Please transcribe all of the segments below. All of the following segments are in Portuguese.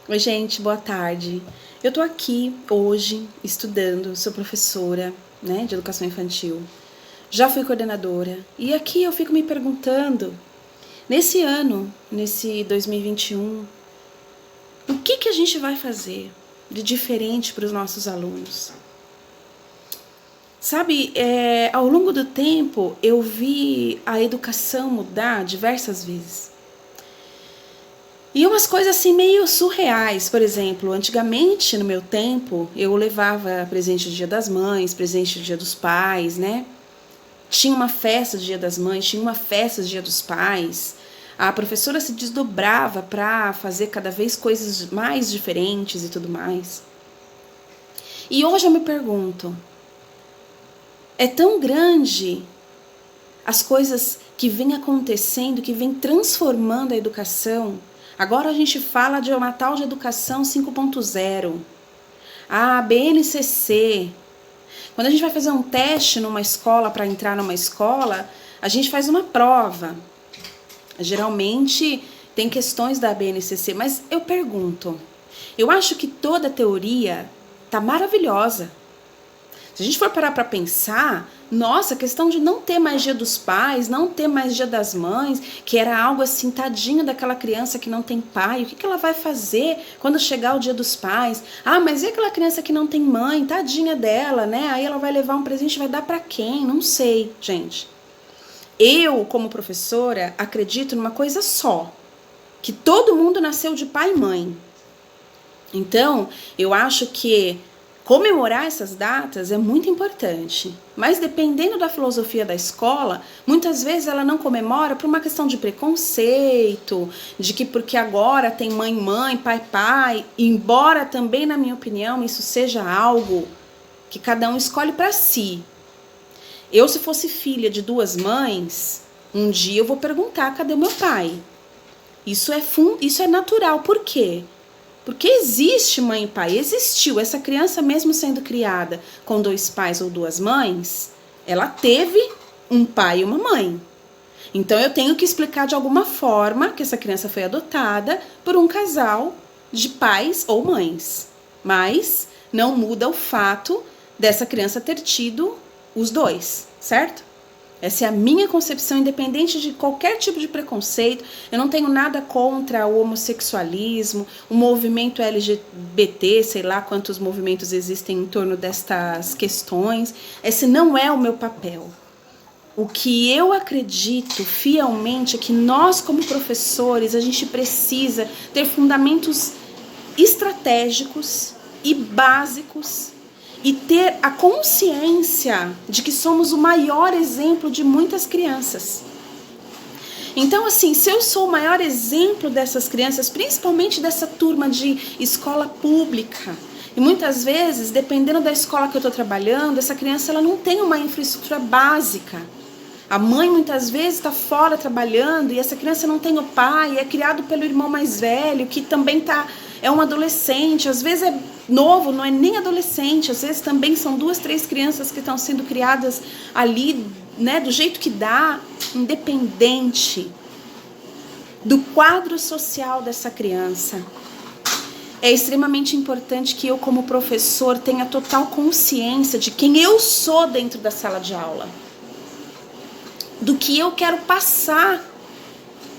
Oi, gente, boa tarde. Eu tô aqui hoje estudando, sou professora, né, de educação infantil. Já fui coordenadora e aqui eu fico me perguntando, nesse ano, nesse 2021, o que a gente vai fazer de diferente para os nossos alunos? Sabe, ao longo do tempo eu vi a educação mudar diversas vezes. E umas coisas assim meio surreais, por exemplo, antigamente, no meu tempo, eu levava presente do Dia das Mães, presente do Dia dos Pais, né? Tinha uma festa do Dia das Mães, tinha uma festa do Dia dos Pais. A professora se desdobrava para fazer cada vez coisas mais diferentes e tudo mais. E hoje eu me pergunto, é tão grande as coisas que vêm acontecendo, que vêm transformando a educação. Agora a gente fala de uma tal de educação 5.0, a BNCC. Quando a gente vai fazer um teste numa escola para entrar numa escola, a gente faz uma prova. Geralmente tem questões da BNCC, mas eu pergunto, eu acho que toda a teoria tá maravilhosa. Se a gente for parar para pensar, nossa, a questão de não ter mais Dia dos Pais, não ter mais Dia das Mães, que era algo assim, tadinho daquela criança que não tem pai, o que ela vai fazer quando chegar o Dia dos Pais? Ah, mas e aquela criança que não tem mãe, tadinha dela, né? Aí ela vai levar um presente e vai dar para quem? Não sei, gente. Eu, como professora, acredito numa coisa só, que todo mundo nasceu de pai e mãe. Então, eu acho que comemorar essas datas é muito importante, mas dependendo da filosofia da escola, muitas vezes ela não comemora por uma questão de preconceito, de que porque agora tem mãe, pai, embora também, na minha opinião, isso seja algo que cada um escolhe para si. Eu, se fosse filha de duas mães, um dia eu vou perguntar, cadê o meu pai? Isso é natural, por quê? Porque existe mãe e pai, existiu. Essa criança, mesmo sendo criada com dois pais ou duas mães, ela teve um pai e uma mãe. Então eu tenho que explicar de alguma forma que essa criança foi adotada por um casal de pais ou mães. Mas não muda o fato dessa criança ter tido os dois, certo? Essa é a minha concepção, independente de qualquer tipo de preconceito. Eu não tenho nada contra o homossexualismo, o movimento LGBT, sei lá quantos movimentos existem em torno destas questões. Esse não é o meu papel. O que eu acredito fielmente é que nós, como professores, a gente precisa ter fundamentos estratégicos e básicos e ter a consciência de que somos o maior exemplo de muitas crianças. Então, assim, se eu sou o maior exemplo dessas crianças, principalmente dessa turma de escola pública, e muitas vezes, dependendo da escola que eu estou trabalhando, essa criança ela não tem uma infraestrutura básica. A mãe muitas vezes está fora trabalhando e essa criança não tem o pai, é criado pelo irmão mais velho, que também é um adolescente, às vezes é novo, não é nem adolescente, às vezes também são 2, 3 crianças que estão sendo criadas ali, né, do jeito que dá, independente do quadro social dessa criança. É extremamente importante que eu, como professor, tenha total consciência de quem eu sou dentro da sala de aula, do que eu quero passar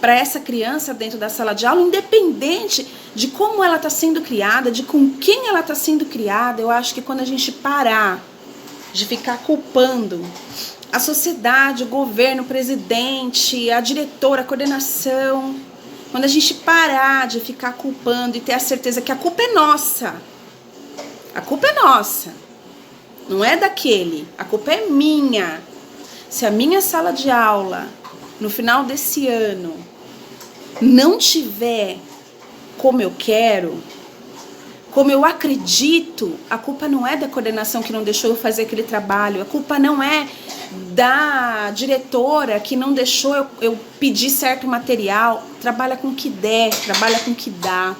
para essa criança dentro da sala de aula, independente de como ela está sendo criada, de com quem ela está sendo criada. Eu acho que quando a gente parar de ficar culpando a sociedade, o governo, o presidente, a diretora, a coordenação, quando a gente parar de ficar culpando e ter a certeza que a culpa é nossa, não é daquele, a culpa é minha. Se a minha sala de aula, no final desse ano, não tiver como eu quero, como eu acredito, a culpa não é da coordenação que não deixou eu fazer aquele trabalho, a culpa não é da diretora que não deixou eu pedir certo material. Trabalha com o que der, trabalha com o que dá.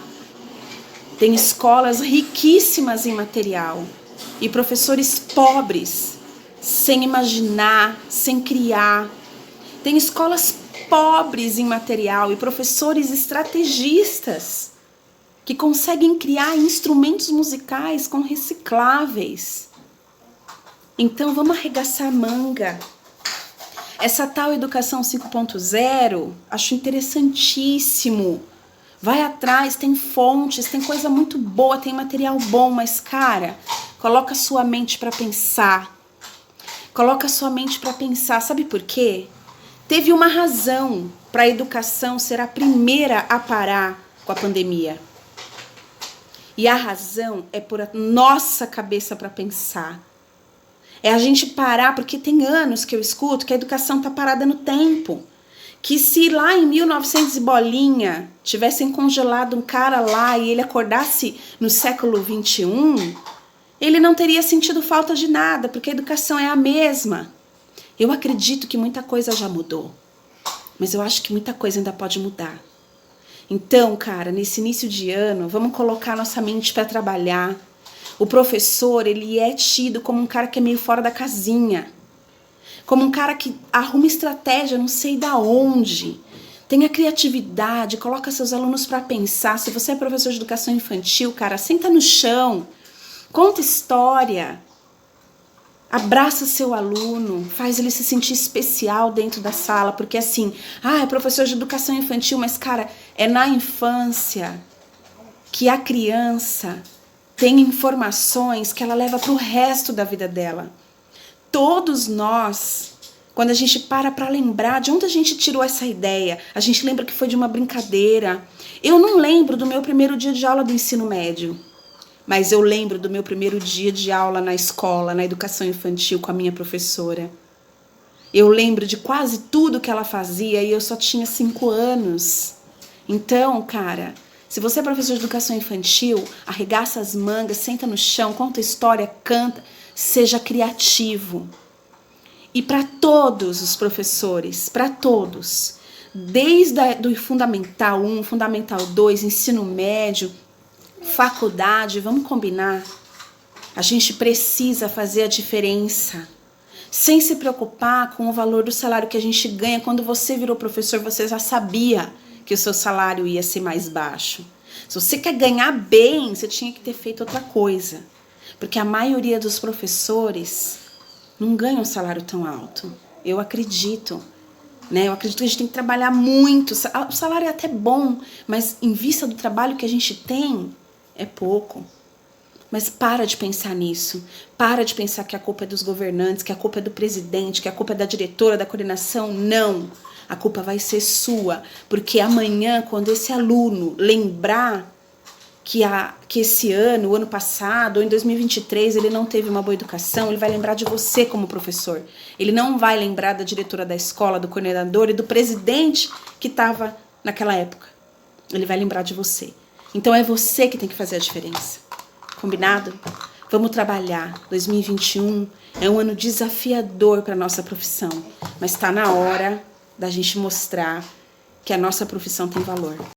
Tem escolas riquíssimas em material e professores pobres, sem imaginar, sem criar. Tem escolas pobres em material e professores estrategistas que conseguem criar instrumentos musicais com recicláveis. Então vamos arregaçar a manga. Essa tal educação 5.0, acho interessantíssimo. Vai atrás, tem fontes, tem coisa muito boa, tem material bom, mas cara, coloca sua mente para pensar. Coloca sua mente para pensar, sabe por quê? Teve uma razão para a educação ser a primeira a parar com a pandemia. E a razão é por a nossa cabeça para pensar. É a gente parar, porque tem anos que eu escuto que a educação tá parada no tempo. Que se lá em 1900 e bolinha tivessem congelado um cara lá e ele acordasse no século 21, ele não teria sentido falta de nada, porque a educação é a mesma. Eu acredito que muita coisa já mudou, mas eu acho que muita coisa ainda pode mudar. Então, cara, nesse início de ano, vamos colocar nossa mente para trabalhar. O professor, ele é tido como um cara que é meio fora da casinha. Como um cara que arruma estratégia não sei da onde. Tenha criatividade, coloca seus alunos para pensar. Se você é professor de educação infantil, cara, senta no chão. Conta história. Abraça seu aluno. Faz ele se sentir especial dentro da sala. Porque assim, é professor de educação infantil, mas cara, é na infância que a criança tem informações que ela leva para o resto da vida dela. Todos nós, quando a gente para lembrar de onde a gente tirou essa ideia, a gente lembra que foi de uma brincadeira. Eu não lembro do meu primeiro dia de aula do ensino médio, mas eu lembro do meu primeiro dia de aula na escola, na educação infantil com a minha professora. Eu lembro de quase tudo que ela fazia e eu só tinha 5 anos. Então, cara, se você é professor de educação infantil, arregaça as mangas, senta no chão, conta história, canta, seja criativo. E para todos os professores, para todos, desde do Fundamental 1, Fundamental 2, ensino médio, faculdade, vamos combinar, a gente precisa fazer a diferença, sem se preocupar com o valor do salário que a gente ganha. Quando você virou professor, você já sabia que o seu salário ia ser mais baixo. Se você quer ganhar bem, você tinha que ter feito outra coisa. Porque a maioria dos professores não ganha um salário tão alto. Eu acredito. Eu acredito que a gente tem que trabalhar muito. O salário é até bom, mas em vista do trabalho que a gente tem, é pouco. Mas para de pensar nisso. Para de pensar que a culpa é dos governantes, que a culpa é do presidente, que a culpa é da diretora, da coordenação. Não. A culpa vai ser sua. Porque amanhã, quando esse aluno lembrar que esse ano, o ano passado, ou em 2023, ele não teve uma boa educação, ele vai lembrar de você como professor. Ele não vai lembrar da diretora da escola, do coordenador e do presidente que estava naquela época. Ele vai lembrar de você. Então é você que tem que fazer a diferença. Combinado? Vamos trabalhar. 2021 é um ano desafiador para a nossa profissão, mas está na hora da gente mostrar que a nossa profissão tem valor.